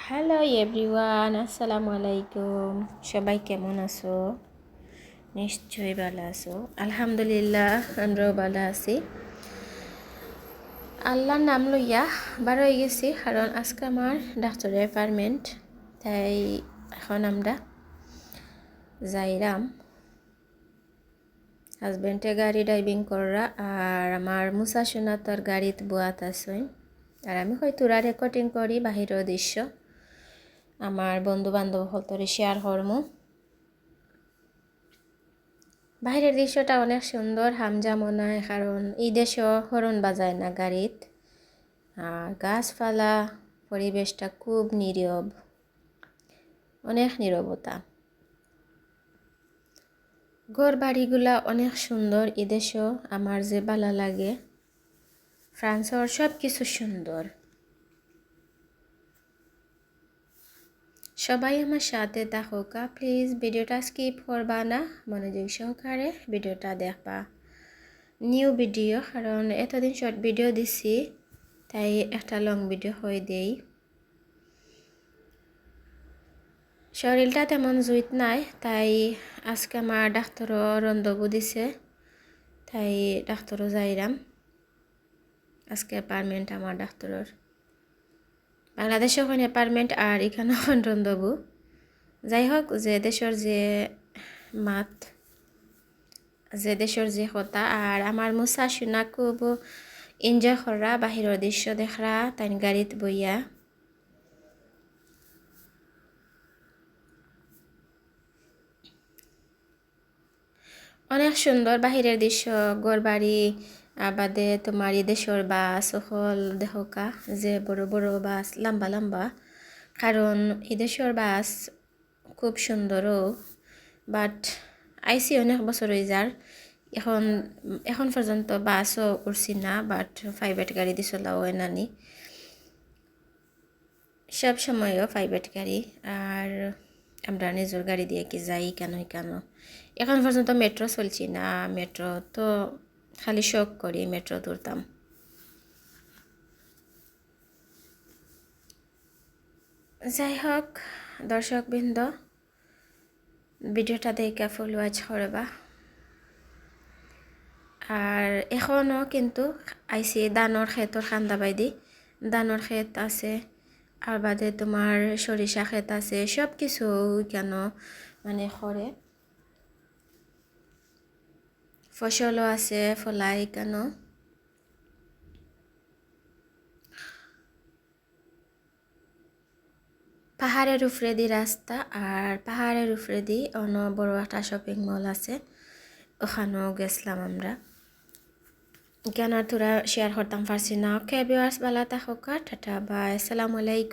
Hello everyone, আসসালামু আলাইকুম। সবাই কেমন আছো? নিশ্চয়ই ভালো আছো। আলহামদুলিল্লাহ, আমরাও ভালো আছি। আল্লাহর নাম লইয়া বার হয়ে গেছি, কারণ আজকে আমার ডাক্তারের অ্যাপয়েন্টমেন্ট। তাই এখন আমরা যাইরাম। হাজবেন্ডে গাড়ি ড্রাইভিং করা, আর আমার মুসা সোনা তোর গাড়িত বুয়াত আসইন। আর আমি হয়তো রেকর্ডিং করি বাহিরের দৃশ্য, আমার বন্ধু বান্ধব হতরে শেয়ার করমু। বাইরের দৃশ্যটা অনেক সুন্দর, হামজা মনে হয়, কারণ এই দেশেও হরন বাজায় না গাড়িত। আর গাছপালা, পরিবেশটা খুব নীরব, অনেক নীরবতা। ঘর বাড়িগুলা অনেক সুন্দর, এই দেশেও আমার যে ভালো লাগে। ফ্রান্সের সব কিছু সুন্দর। সবাই আমার সাথে থাকুকা, প্লিজ ভিডিওটা স্কিপ করবা না, মনোযোগ সহকারে ভিডিওটা দেখবা। নিউ ভিডিও, কারণ এতদিন শর্ট ভিডিও দিছি, তাই একটা লং ভিডিও হয়ে দেই। শরীরটা তেমন জুইত নাই, তাই আজকে আমার ডাক্তারও রন্ধবু দিছে, তাই ডাক্তারও যাইরাম। আজকে অ্যাপার্টমেন্ট আমার ডাক্তারের, বাংলাদেশে ওখানে অ্যাপার্টমেন্ট আর এখানে ওখান রন্ধবু। যাই হোক, যে দেশের যে মাত, যে দেশের যে কথা। আর আমার মুসা সোনা খুব এনজয় করা বাহিরের দৃশ্য দেখরা, তাই গাড়িত বইয়া। অনেক সুন্দর বাহিরের দৃশ্য, ঘরবাড়ি, বাদে তোমার এই দেশের বাস সকল দেহকা, যে বড় বড় বাস, লম্বা লম্বা। কারণ এই দেশের বাস খুব সুন্দরও, বাট আইসি অনেক বছর হয়ে যার। এখন এখন পর্যন্ত বাসও উঠছি না, বাট প্রাইভেট গাড়ি দিয়ে চলাও নানি, সব সময়ও প্রাইভেট গাড়ি। আর আমরা নিজের গাড়ি দিয়ে কি যাই কেন কেন। এখন পর্যন্ত মেট্রো চলছি না, মেট্রো তো খালি শখ করি মেট্রো তুলতাম। যাই হোক দর্শকবৃন্দ, ভিডিওটা দেখে ফুল ওয়াচ করবা। আর এখনও কিন্তু আইসি ধানের ক্ষেতর খান্দাবাইদি, ধানের ক্ষেত আছে, আর বাদে তোমার সরিষা ক্ষেত আছে, সব কিছু কেন মানে করে, ফসলও আছে ফলাই কেন। পাহাড়ের উপরে দি রাস্তা, আর পাহাড়ের উপরে দি অন্য বড় একটা শপিং মল আছে, ওখানেও গেছিলাম আমরা। কেন তোরা শেয়ার করতাম পারছি না। ওকে ভিউয়ার্স, ভালো থাকো, টাটা বাই, আসসালামু আলাইকুম।